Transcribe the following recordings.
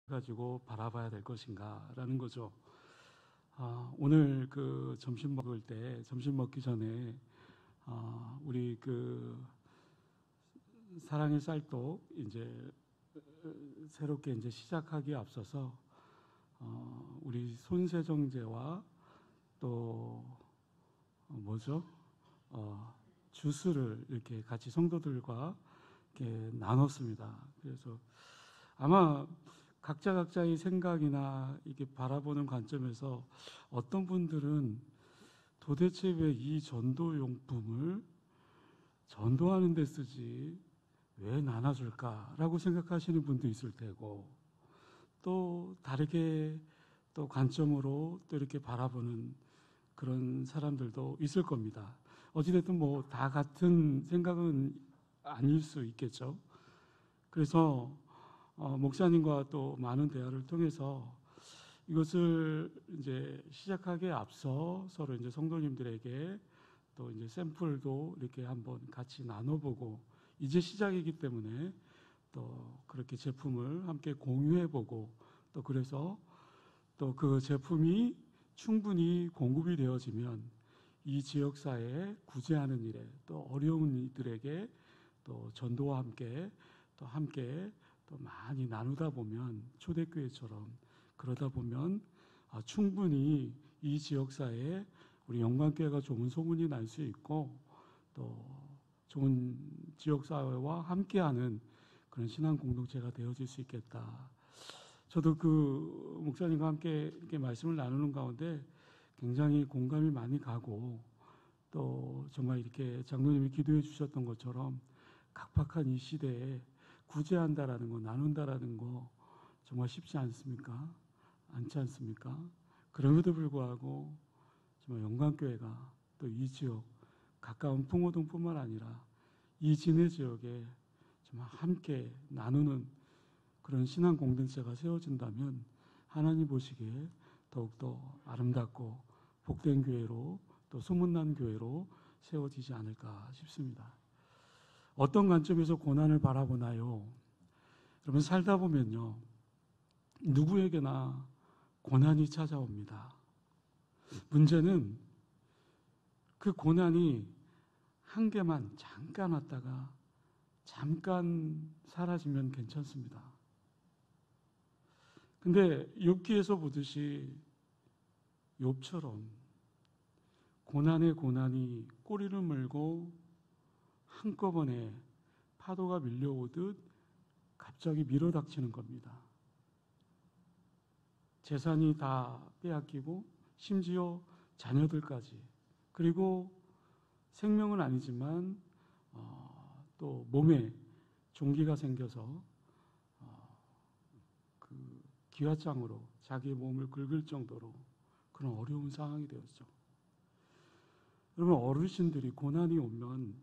가지고 바라봐야 될 것인가라는 거죠. 오늘 그 점심 먹을 때, 점심 먹기 전에 우리 그 사랑의 쌀떡 이제 새롭게 이제 시작하기에 앞서서 우리 손세정제와 또 뭐죠? 주스를 이렇게 같이 성도들과 이렇게 나눴습니다. 그래서 아마 각자의 생각이나 이게 바라보는 관점에서 어떤 분들은 도대체 왜 이 전도용품을 전도하는 데 쓰지 왜 나눠줄까라고 생각하시는 분도 있을 테고, 또 다르게 또 관점으로 또 이렇게 바라보는 그런 사람들도 있을 겁니다. 어찌됐든 뭐 다 같은 생각은 아닐 수 있겠죠. 그래서 목사님과 또 많은 대화를 통해서 이것을 이제 시작하기에 앞서 서로 이제 성도님들에게 또 이제 샘플도 이렇게 한번 같이 나눠보고, 이제 시작이기 때문에 또 그렇게 제품을 함께 공유해보고, 또 그래서 또 그 제품이 충분히 공급이 되어지면 이 지역사회에 구제하는 일에, 또 어려운 이들에게 또 전도와 함께 또 많이 나누다 보면, 초대교회처럼 그러다 보면 충분히 이 지역사회에 우리 영광교회가 좋은 소문이 날 수 있고, 또 좋은 지역사회와 함께하는 그런 신앙 공동체가 되어질 수 있겠다. 저도 그 목사님과 함께 이렇게 말씀을 나누는 가운데 굉장히 공감이 많이 가고, 또 정말 이렇게 장로님이 기도해 주셨던 것처럼 각박한 이 시대에 구제한다라는 거, 나눈다라는 거 정말 쉽지 않습니까? 않지 않습니까? 그럼에도 불구하고 정말 영광교회가 또 이 지역, 가까운 풍호동뿐만 아니라 이 진해 지역에 정말 함께 나누는 그런 신앙 공동체가 세워진다면 하나님 보시기에 더욱더 아름답고 복된 교회로, 또 소문난 교회로 세워지지 않을까 싶습니다. 어떤 관점에서 고난을 바라보나요? 여러분, 살다 보면요, 누구에게나 고난이 찾아옵니다. 문제는 그 고난이 한 개만 잠깐 왔다가 잠깐 사라지면 괜찮습니다. 근데 욥기에서 보듯이 욥처럼 고난의 고난이 꼬리를 물고 한꺼번에 파도가 밀려오듯 갑자기 밀어닥치는 겁니다. 재산이 다 빼앗기고, 심지어 자녀들까지, 그리고 생명은 아니지만 또 몸에 종기가 생겨서 그 기와장으로 자기의 몸을 긁을 정도로 그런 어려운 상황이 되었죠. 여러분, 어르신들이 고난이 오면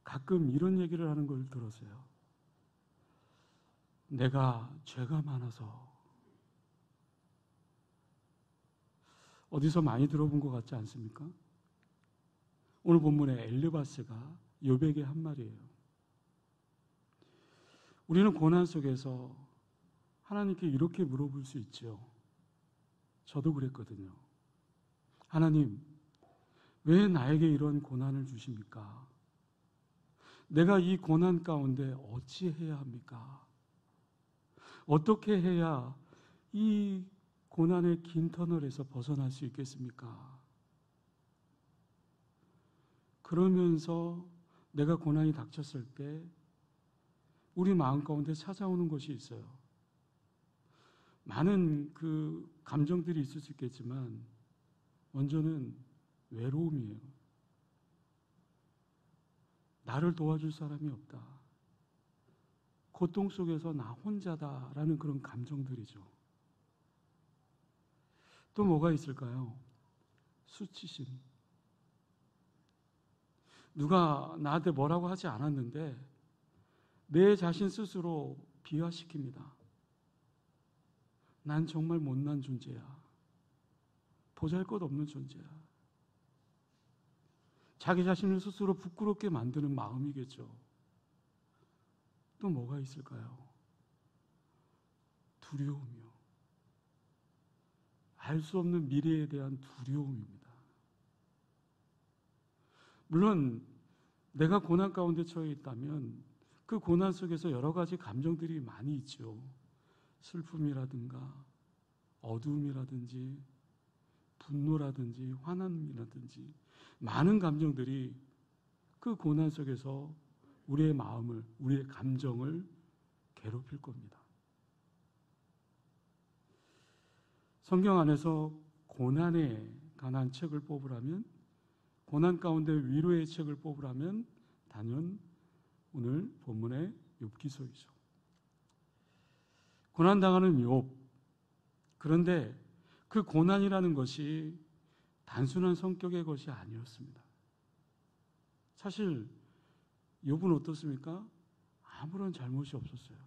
가끔 이런 얘기를 하는 걸 들었어요. 내가 죄가 많아서. 어디서 많이 들어본 것 같지 않습니까? 오늘 본문의 엘르바스가 욥에게 한 말이에요. 우리는 고난 속에서 하나님께 이렇게 물어볼 수 있죠. 저도 그랬거든요. 하나님, 왜 나에게 이런 고난을 주십니까? 내가 이 고난 가운데 어찌해야 합니까? 어떻게 해야 이 고난의 긴 터널에서 벗어날 수 있겠습니까? 그러면서 내가 고난이 닥쳤을 때 우리 마음 가운데 찾아오는 것이 있어요. 많은 그 감정들이 있을 수 있겠지만 먼저는 외로움이에요. 나를 도와줄 사람이 없다. 고통 속에서 나 혼자다라는 그런 감정들이죠. 또 뭐가 있을까요? 수치심. 누가 나한테 뭐라고 하지 않았는데 내 자신 스스로 비하시킵니다. 난 정말 못난 존재야. 보잘것없는 존재야. 자기 자신을 스스로 부끄럽게 만드는 마음이겠죠. 또 뭐가 있을까요? 두려움이요. 알 수 없는 미래에 대한 두려움입니다. 물론 내가 고난 가운데 처해 있다면 그 고난 속에서 여러 가지 감정들이 많이 있죠. 슬픔이라든가 어두움이라든지 분노라든지 화남이라든지 많은 감정들이 그 고난 속에서 우리의 마음을, 우리의 감정을 괴롭힐 겁니다. 성경 안에서 고난에 관한 책을 뽑으라면, 고난 가운데 위로의 책을 뽑으라면 단연 오늘 본문의 욥기서이죠. 고난당하는 욥. 그런데 그 고난이라는 것이 단순한 성격의 것이 아니었습니다. 사실 욥은 어떻습니까? 아무런 잘못이 없었어요.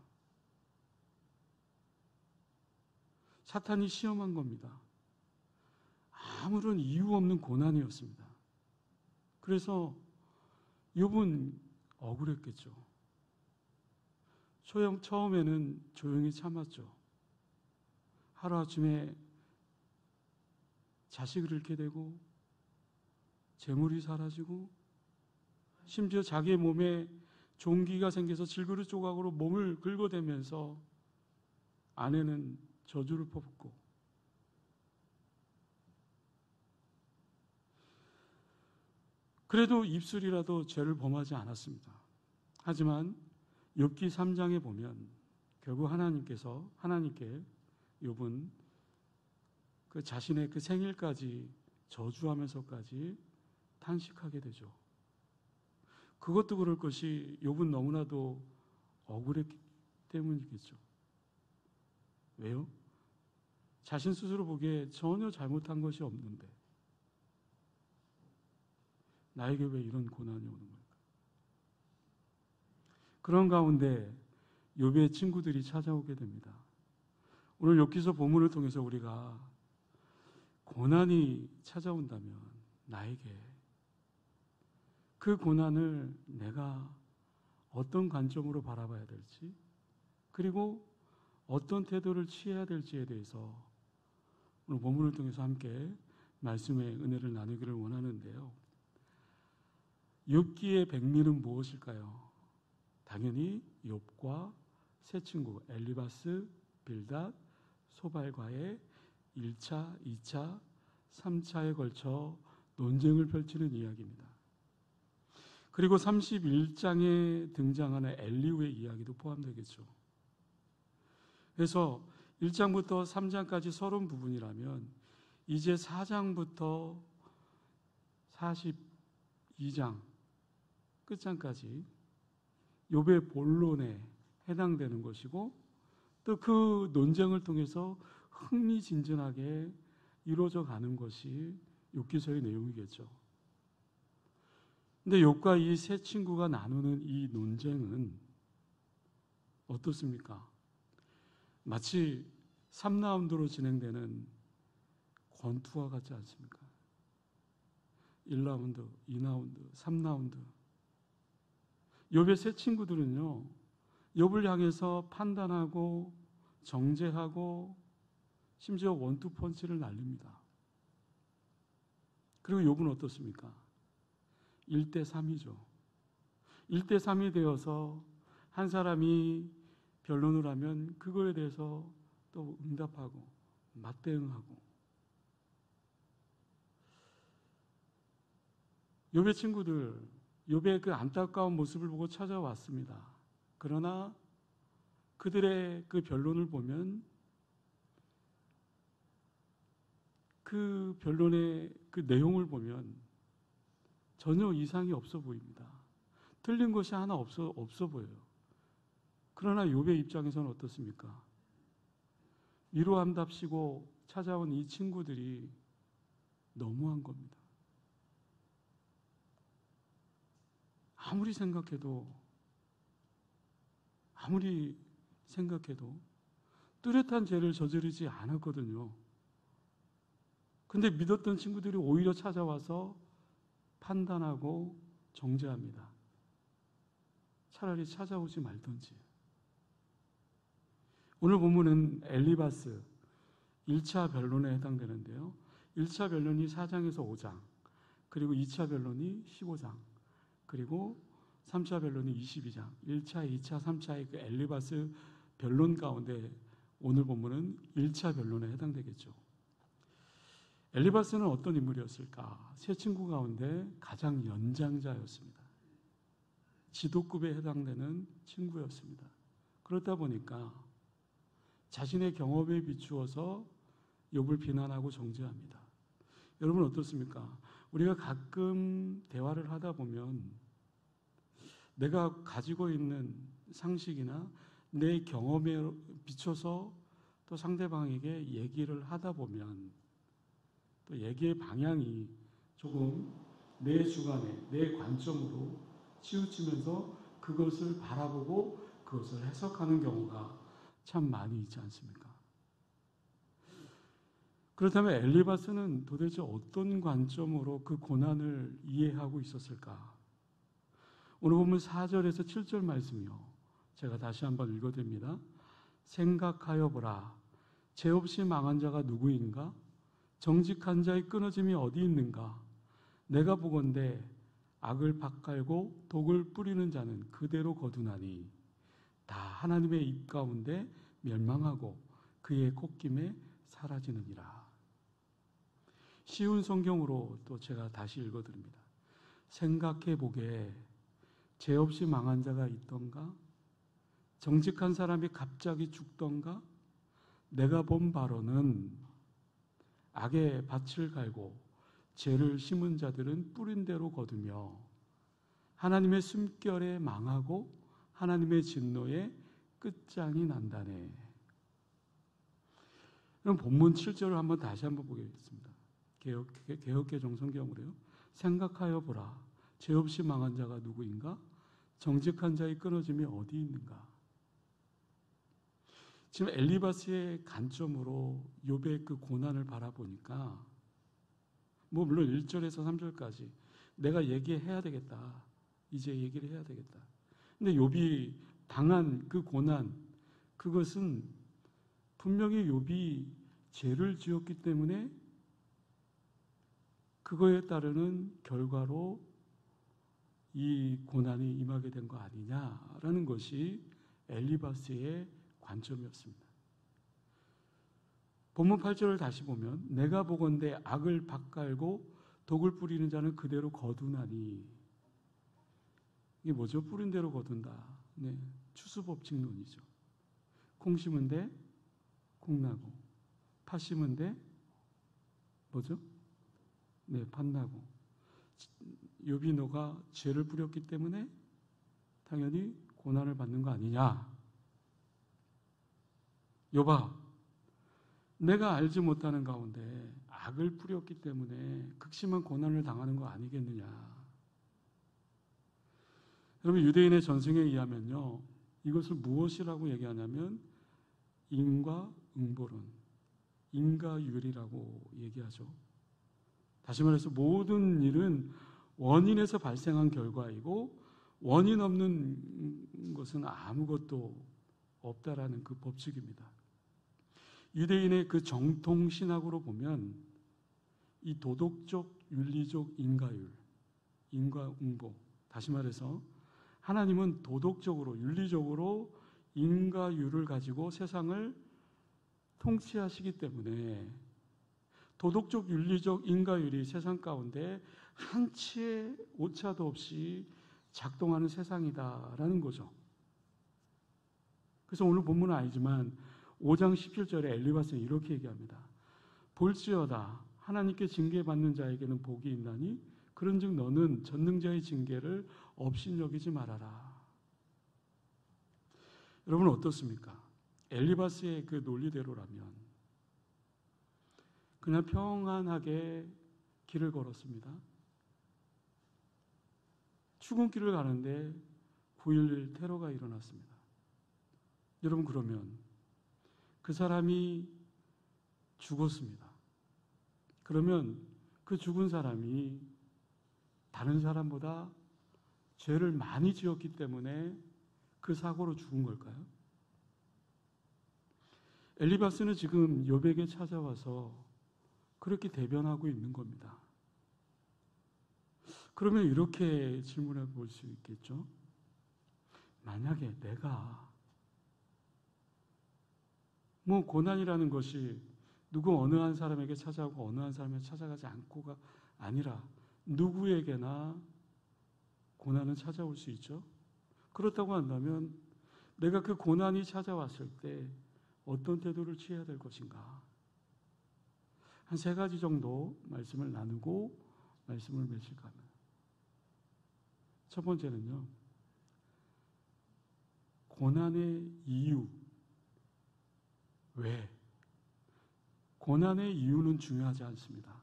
사탄이 시험한 겁니다. 아무런 이유 없는 고난이었습니다. 그래서 욥은 억울했겠죠. 처음에는 조용히 참았죠. 하루아침에 자식을 잃게 되고 재물이 사라지고 심지어 자기의 몸에 종기가 생겨서 질그릇 조각으로 몸을 긁어대면서 아내는 저주를 퍼붓고, 그래도 입술이라도 죄를 범하지 않았습니다. 하지만 욥기 3장에 보면 결국 하나님께 욥은 그 자신의 그 생일까지 저주하면서까지 탄식하게 되죠. 그것도 그럴 것이 욥은 너무나도 억울했기 때문이겠죠. 왜요? 자신 스스로 보기에 전혀 잘못한 것이 없는데 나에게 왜 이런 고난이 오는 걸까? 그런 가운데 욥의 친구들이 찾아오게 됩니다. 오늘 욥기서 본문을 통해서 우리가 고난이 찾아온다면 나에게 그 고난을 내가 어떤 관점으로 바라봐야 될지, 그리고 어떤 태도를 취해야 될지에 대해서 오늘 본문을 통해서 함께 말씀의 은혜를 나누기를 원하는데요. 욥기의 백미는 무엇일까요? 당연히 욥과 세 친구 엘리바스, 빌닷, 소발과의 1차, 2차, 3차에 걸쳐 논쟁을 펼치는 이야기입니다. 그리고 31장에 등장하는 엘리후의 이야기도 포함되겠죠. 그래서 1장부터 3장까지 서론 부분이라면 이제 4장부터 42장 끝장까지 욥의 본론에 해당되는 것이고, 또 그 논쟁을 통해서 흥미진진하게 이루어져 가는 것이 욥기서의 내용이겠죠. 근데 욥과 이 세 친구가 나누는 이 논쟁은 어떻습니까? 마치 3라운드로 진행되는 권투와 같지 않습니까? 1라운드, 2라운드, 3라운드. 욥의 세 친구들은요, 욥을 향해서 판단하고 정죄하고 심지어 원투펀치를 날립니다. 그리고 욥은 어떻습니까? 1대3이죠. 1대3이 되어서 한 사람이 변론을 하면 그거에 대해서 또 응답하고 맞대응하고. 욥의 친구들, 욥의 그 안타까운 모습을 보고 찾아왔습니다. 그러나 그들의 그 변론을 보면 그 변론의 그 내용을 보면 전혀 이상이 없어 보입니다. 틀린 것이 하나 없어 보여요. 그러나 욥의 입장에서는 어떻습니까? 위로한답시고 찾아온 이 친구들이 너무한 겁니다. 아무리 생각해도 뚜렷한 죄를 저지르지 않았거든요. 근데 믿었던 친구들이 오히려 찾아와서 판단하고 정죄합니다. 차라리 찾아오지 말던지. 오늘 본문은 엘리바스 1차 변론에 해당되는데요. 1차 변론이 4장에서 5장, 그리고 2차 변론이 15장, 그리고 3차 변론이 22장, 1차, 2차, 3차의 그 엘리바스 변론 가운데 오늘 본문은 1차 변론에 해당되겠죠. 엘리바스는 어떤 인물이었을까? 세 친구 가운데 가장 연장자였습니다. 지도급에 해당되는 친구였습니다. 그렇다 보니까 자신의 경험에 비추어서 욥을 비난하고 정죄합니다. 여러분 어떻습니까? 우리가 가끔 대화를 하다 보면 내가 가지고 있는 상식이나 내 경험에 비춰서 또 상대방에게 얘기를 하다 보면 또 얘기의 방향이 조금 내 주관에, 내 관점으로 치우치면서 그것을 바라보고 그것을 해석하는 경우가 참 많이 있지 않습니까? 그렇다면 엘리바스는 도대체 어떤 관점으로 그 고난을 이해하고 있었을까? 오늘 보면 4절에서 7절 말씀이요. 제가 다시 한번 읽어드립니다. 생각하여 보라. 죄 없이 망한 자가 누구인가? 정직한 자의 끊어짐이 어디 있는가? 내가 보건대 악을 밭갈고 독을 뿌리는 자는 그대로 거두나니 다 하나님의 입 가운데 멸망하고 그의 콧김에 사라지느니라. 쉬운 성경으로 또 제가 다시 읽어드립니다. 생각해 보게 죄 없이 망한 자가 있던가? 정직한 사람이 갑자기 죽던가? 내가 본 바로는 악의 밭을 갈고 죄를 심은 자들은 뿌린 대로 거두며 하나님의 숨결에 망하고 하나님의 진노에 끝장이 난다네. 그럼 본문 7절을 한번 다시 한번 보겠습니다. 개역개정 성경으로요. 생각하여 보라. 죄 없이 망한 자가 누구인가? 정직한 자의 끊어짐이 어디 있는가? 지금 엘리바스의 관점으로 욥의 그 고난을 바라보니까 물론 1절에서 3절까지 내가 얘기해야 되겠다. 이제 얘기를 해야 되겠다. 근데 욥이 당한 그 고난, 그것은 분명히 욥이 죄를 지었기 때문에 그거에 따르는 결과로 이 고난이 임하게 된 거 아니냐라는 것이 엘리바스의 관점이었습니다. 본문 8절을 다시 보면 내가 보건대 악을 밭갈고 독을 뿌리는 자는 그대로 거두나니, 이게 뭐죠? 뿌린 대로 거둔다. 네, 추수법칙론이죠. 콩 심은 데 콩 나고, 팥 심은 데 뭐죠? 네, 팥 나고. 욥이 너가 죄를 뿌렸기 때문에 당연히 고난을 받는 거 아니냐? 욥아, 내가 알지 못하는 가운데 악을 뿌렸기 때문에 극심한 고난을 당하는 거 아니겠느냐? 여러분, 유대인의 전승에 의하면요, 이것을 무엇이라고 얘기하냐면 인과응보론, 인과율이라고 얘기하죠. 다시 말해서 모든 일은 원인에서 발생한 결과이고 원인 없는 것은 아무것도 없다라는 그 법칙입니다. 유대인의 그 정통 신학으로 보면 이 도덕적, 윤리적 인과율, 인과응보, 다시 말해서 하나님은 도덕적으로, 윤리적으로 인과율을 가지고 세상을 통치하시기 때문에 도덕적, 윤리적 인과율이 세상 가운데 한치의 오차도 없이 작동하는 세상이다라는 거죠. 그래서 오늘 본문은 아니지만 5장 17절에 엘리바스는 이렇게 얘기합니다. 볼지어다 하나님께 징계받는 자에게는 복이 있나니 그런즉 너는 전능자의 징계를 업신여기지 말아라. 여러분 어떻습니까? 엘리바스의 그 논리대로라면 그냥 평안하게 길을 걸었습니다. 출근길을 가는데 9.11 테러가 일어났습니다. 여러분 그러면 그 사람이 죽었습니다. 그러면 그 죽은 사람이 다른 사람보다 죄를 많이 지었기 때문에 그 사고로 죽은 걸까요? 엘리바스는 지금 욥에게 찾아와서 그렇게 대변하고 있는 겁니다. 그러면 이렇게 질문해 볼 수 있겠죠? 만약에 내가 고난이라는 것이 누구 어느 한 사람에게 찾아오고 어느 한 사람에게 찾아가지 않고가 아니라 누구에게나 고난은 찾아올 수 있죠. 그렇다고 한다면 내가 그 고난이 찾아왔을 때 어떤 태도를 취해야 될 것인가? 한 3가지 정도 말씀을 나누고 말씀을 맺을까 합니다. 첫 번째는요, 고난의 이유. 왜? 고난의 이유는 중요하지 않습니다.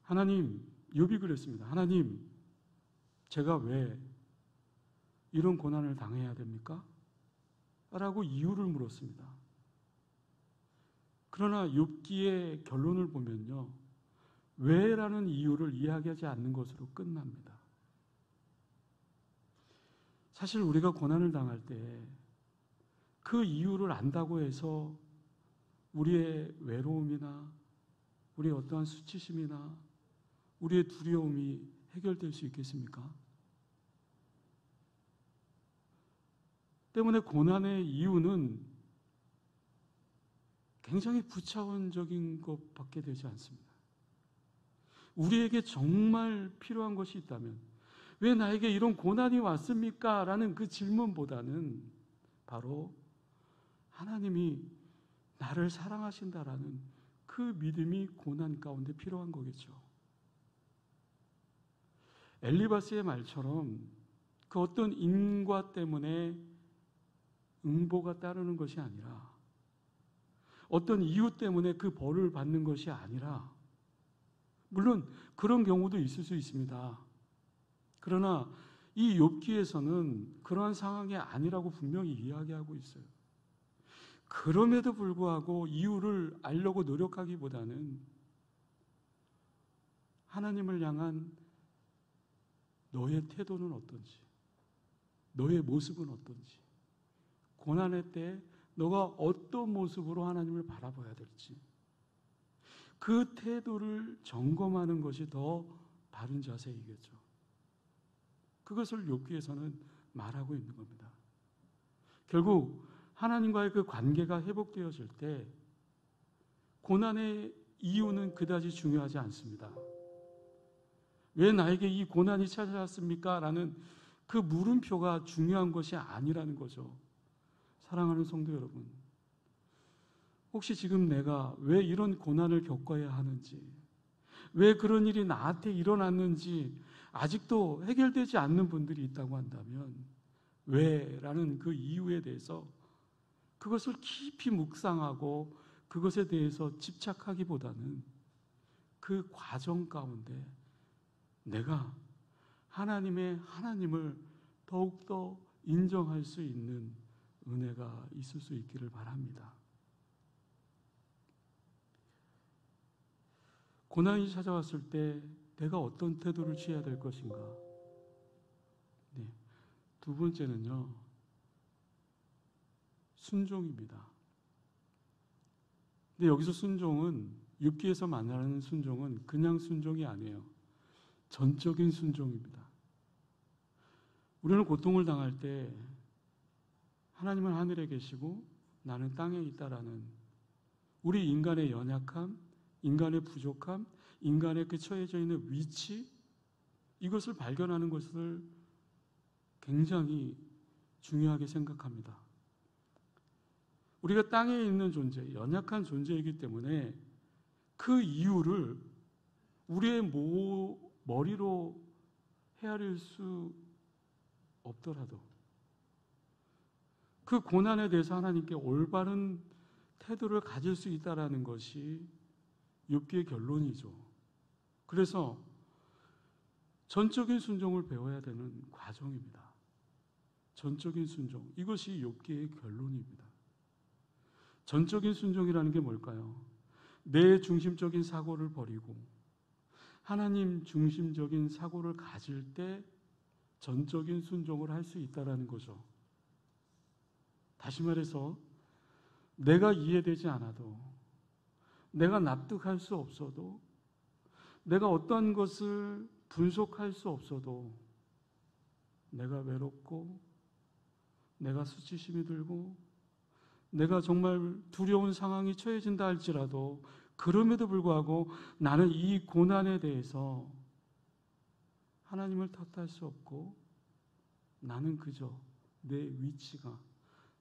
하나님, 욥이 그랬습니다. 하나님, 제가 왜 이런 고난을 당해야 됩니까? 라고 이유를 물었습니다. 그러나 욥기의 결론을 보면요, 왜라는 이유를 이야기하지 않는 것으로 끝납니다. 사실 우리가 고난을 당할 때 그 이유를 안다고 해서 우리의 외로움이나 우리의 어떠한 수치심이나 우리의 두려움이 해결될 수 있겠습니까? 때문에 고난의 이유는 굉장히 부차원적인 것밖에 되지 않습니다. 우리에게 정말 필요한 것이 있다면 왜 나에게 이런 고난이 왔습니까? 라는 그 질문보다는 바로 하나님이 나를 사랑하신다라는 그 믿음이 고난 가운데 필요한 거겠죠. 엘리바스의 말처럼 그 어떤 인과 때문에 응보가 따르는 것이 아니라 어떤 이유 때문에 그 벌을 받는 것이 아니라, 물론 그런 경우도 있을 수 있습니다. 그러나 이 욥기에서는 그러한 상황이 아니라고 분명히 이야기하고 있어요. 그럼에도 불구하고 이유를 알려고 노력하기보다는 하나님을 향한 너의 태도는 어떤지, 너의 모습은 어떤지, 고난의 때 너가 어떤 모습으로 하나님을 바라봐야 될지, 그 태도를 점검하는 것이 더 바른 자세이겠죠. 그것을 욥기에서는 말하고 있는 겁니다. 결국 하나님과의 그 관계가 회복되어질 때 고난의 이유는 그다지 중요하지 않습니다. 왜 나에게 이 고난이 찾아왔습니까? 라는 그 물음표가 중요한 것이 아니라는 거죠. 사랑하는 성도 여러분, 혹시 지금 내가 왜 이런 고난을 겪어야 하는지, 왜 그런 일이 나한테 일어났는지 아직도 해결되지 않는 분들이 있다고 한다면 왜라는 그 이유에 대해서 그것을 깊이 묵상하고 그것에 대해서 집착하기보다는 그 과정 가운데 내가 하나님을 더욱더 인정할 수 있는 은혜가 있을 수 있기를 바랍니다. 고난이 찾아왔을 때 내가 어떤 태도를 취해야 될 것인가? 네. 2번째는요, 순종입니다. 근데 여기서 순종은, 욥기에서 말하는 순종은 그냥 순종이 아니에요. 전적인 순종입니다. 우리는 고통을 당할 때 하나님은 하늘에 계시고 나는 땅에 있다라는 우리 인간의 연약함, 인간의 부족함, 인간의 그 처해져 있는 위치, 이것을 발견하는 것을 굉장히 중요하게 생각합니다. 우리가 땅에 있는 존재, 연약한 존재이기 때문에 그 이유를 우리의 머리로 헤아릴 수 없더라도 그 고난에 대해서 하나님께 올바른 태도를 가질 수 있다는 것이 욥기의 결론이죠. 그래서 전적인 순종을 배워야 되는 과정입니다. 전적인 순종, 이것이 욥기의 결론입니다. 전적인 순종이라는 게 뭘까요? 내 중심적인 사고를 버리고 하나님 중심적인 사고를 가질 때 전적인 순종을 할 수 있다는 거죠. 다시 말해서 내가 이해되지 않아도, 내가 납득할 수 없어도, 내가 어떠한 것을 분석할 수 없어도 내가 외롭고 내가 수치심이 들고 내가 정말 두려운 상황이 처해진다 할지라도 그럼에도 불구하고 나는 이 고난에 대해서 하나님을 탓할 수 없고 나는 그저 내 위치가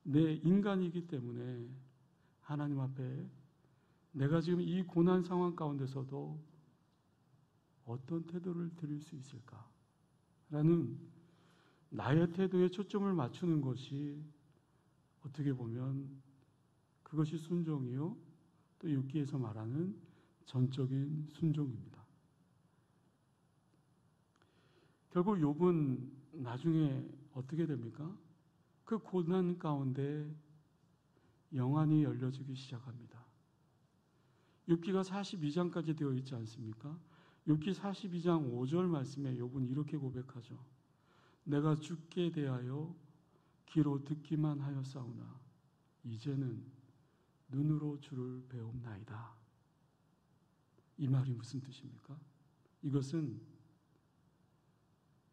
내 인간이기 때문에 하나님 앞에 내가 지금 이 고난 상황 가운데서도 어떤 태도를 드릴 수 있을까? 라는 나의 태도에 초점을 맞추는 것이 어떻게 보면 그것이 순종이요. 또 6기에서 말하는 전적인 순종입니다. 결국 욥은 나중에 어떻게 됩니까? 그 고난 가운데 영안이 열려지기 시작합니다. 욥기가 42장까지 되어 있지 않습니까? 욥기 42장 5절 말씀에 욥은 이렇게 고백하죠. 내가 주께 대하여 귀로 듣기만 하였사오나 이제는 눈으로 주를 배움나이다. 이 말이 무슨 뜻입니까? 이것은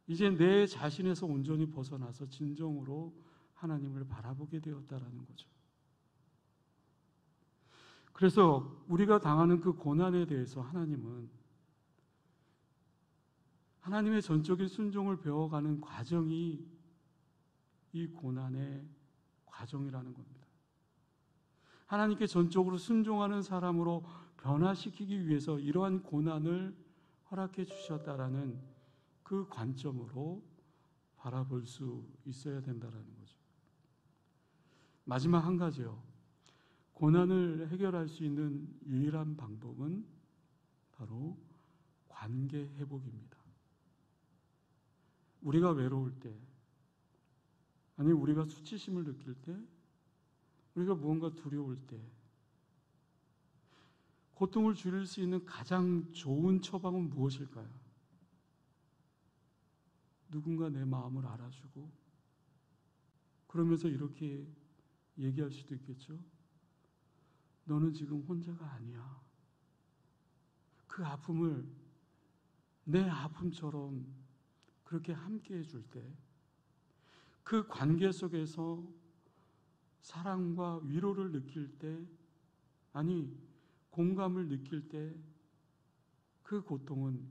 이제 내 자신에서 온전히 벗어나서 진정으로 하나님을 바라보게 되었다라는 거죠. 그래서 우리가 당하는 그 고난에 대해서 하나님은 하나님의 전적인 순종을 배워가는 과정이 이 고난의 과정이라는 겁니다. 하나님께 전적으로 순종하는 사람으로 변화시키기 위해서 이러한 고난을 허락해 주셨다라는 그 관점으로 바라볼 수 있어야 된다는 거죠. 마지막 한 가지요. 고난을 해결할 수 있는 유일한 방법은 바로 관계 회복입니다. 우리가 외로울 때, 아니 우리가 수치심을 느낄 때, 우리가 무언가 두려울 때, 고통을 줄일 수 있는 가장 좋은 처방은 무엇일까요? 누군가 내 마음을 알아주고 그러면서 이렇게 얘기할 수도 있겠죠. 너는 지금 혼자가 아니야. 그 아픔을 내 아픔처럼 그렇게 함께 해줄 때, 그 관계 속에서 사랑과 위로를 느낄 때, 아니 공감을 느낄 때 그 고통은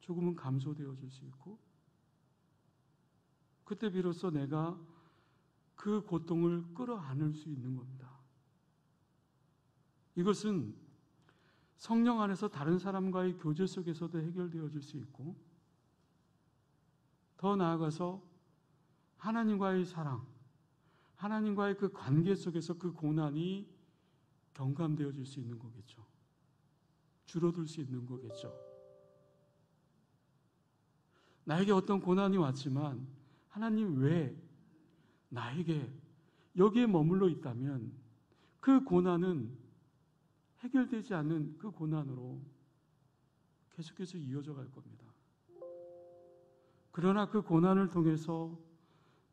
조금은 감소되어질 수 있고, 그때 비로소 내가 그 고통을 끌어안을 수 있는 겁니다. 이것은 성령 안에서 다른 사람과의 교제 속에서도 해결되어질 수 있고, 더 나아가서 하나님과의 사랑, 하나님과의 그 관계 속에서 그 고난이 경감되어질 수 있는 거겠죠. 줄어들 수 있는 거겠죠. 나에게 어떤 고난이 왔지만 하나님 왜 나에게 여기에 머물러 있다면 그 고난은 해결되지 않는 그 고난으로 계속해서 이어져 갈 겁니다. 그러나 그 고난을 통해서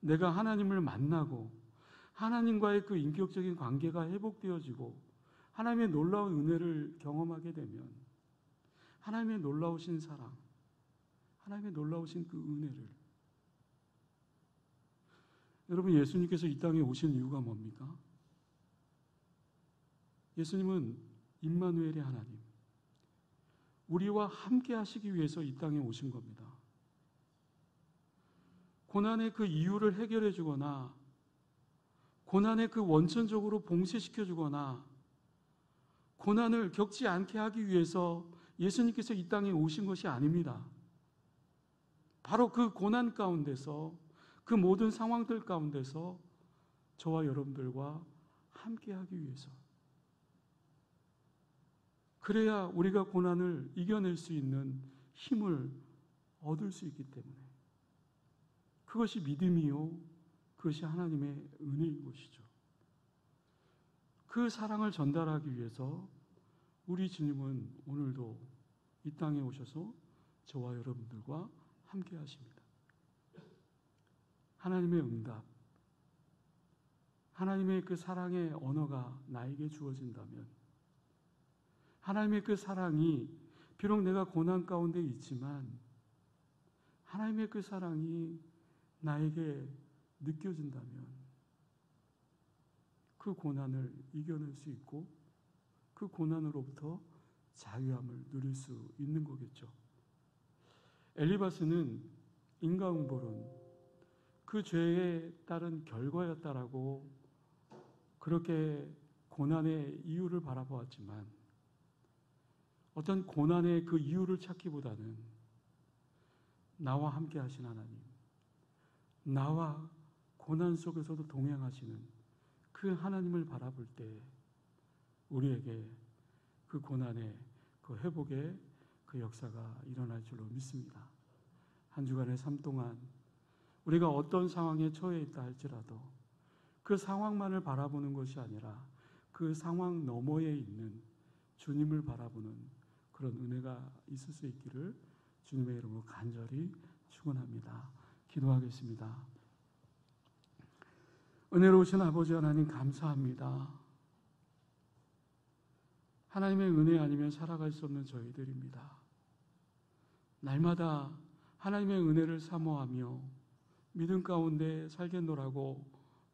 내가 하나님을 만나고 하나님과의 그 인격적인 관계가 회복되어지고 하나님의 놀라운 은혜를 경험하게 되면 하나님의 놀라우신 사랑, 하나님의 놀라우신 그 은혜를, 여러분 예수님께서 이 땅에 오신 이유가 뭡니까? 예수님은 임마누엘의 하나님, 우리와 함께 하시기 위해서 이 땅에 오신 겁니다. 고난의 그 이유를 해결해 주거나 고난의 그 원천적으로 봉쇄시켜 주거나 고난을 겪지 않게 하기 위해서 예수님께서 이 땅에 오신 것이 아닙니다. 바로 그 고난 가운데서, 그 모든 상황들 가운데서 저와 여러분들과 함께 하기 위해서, 그래야 우리가 고난을 이겨낼 수 있는 힘을 얻을 수 있기 때문에, 그것이 믿음이요, 그것이 하나님의 은혜인 것이죠. 그 사랑을 전달하기 위해서 우리 주님은 오늘도 이 땅에 오셔서 저와 여러분들과 함께 하십니다. 하나님의 응답, 하나님의 그 사랑의 언어가 나에게 주어진다면, 하나님의 그 사랑이 비록 내가 고난 가운데 있지만 하나님의 그 사랑이 나에게 느껴진다면 그 고난을 이겨낼 수 있고 그 고난으로부터 자유함을 누릴 수 있는 거겠죠. 엘리바스는 인과응보론 그 죄에 따른 결과였다라고 그렇게 고난의 이유를 바라보았지만, 어떤 고난의 그 이유를 찾기보다는 나와 함께 하신 하나님, 나와 고난 속에서도 동행하시는 그 하나님을 바라볼 때 우리에게 그 고난의 그 회복의 그 역사가 일어날 줄로 믿습니다. 한 주간의 삶 동안 우리가 어떤 상황에 처해 있다 할지라도 그 상황만을 바라보는 것이 아니라 그 상황 너머에 있는 주님을 바라보는 그런 은혜가 있을 수 있기를 주님의 이름으로 간절히 축원합니다. 기도하겠습니다. 은혜로우신 아버지 하나님, 감사합니다. 하나님의 은혜 아니면 살아갈 수 없는 저희들입니다. 날마다 하나님의 은혜를 사모하며 믿음 가운데 살겠노라고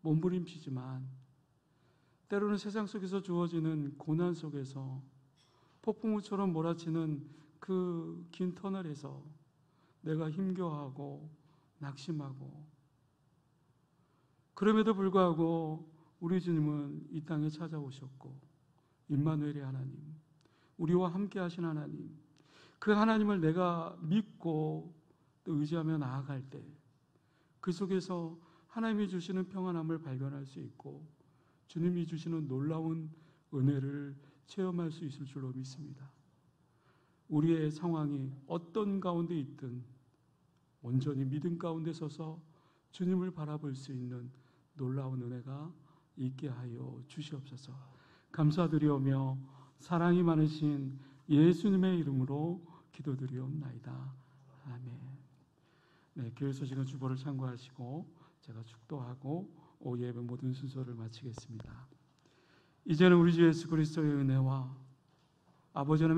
몸부림치지만, 때로는 세상 속에서 주어지는 고난 속에서 폭풍우처럼 몰아치는 그 긴 터널에서 내가 힘겨워하고 낙심하고, 그럼에도 불구하고 우리 주님은 이 땅에 찾아오셨고, 임마누엘의 하나님, 우리와 함께 하신 하나님, 그 하나님을 내가 믿고 또 의지하며 나아갈 때 그 속에서 하나님이 주시는 평안함을 발견할 수 있고 주님이 주시는 놀라운 은혜를 체험할 수 있을 줄로 믿습니다. 우리의 상황이 어떤 가운데 있든 온전히 믿음 가운데 서서 주님을 바라볼 수 있는 놀라운 은혜가 있게 하여 주시옵소서. 감사드리오며 사랑이 많으신 예수님의 이름으로 기도드리옵나이다. 아멘. 네, 교회 소식은 주보를 참고하시고 제가 축도하고 오후 예배 모든 순서를 마치겠습니다. 이제는 우리 주 예수 그리스도의 은혜와 아버지 하나님의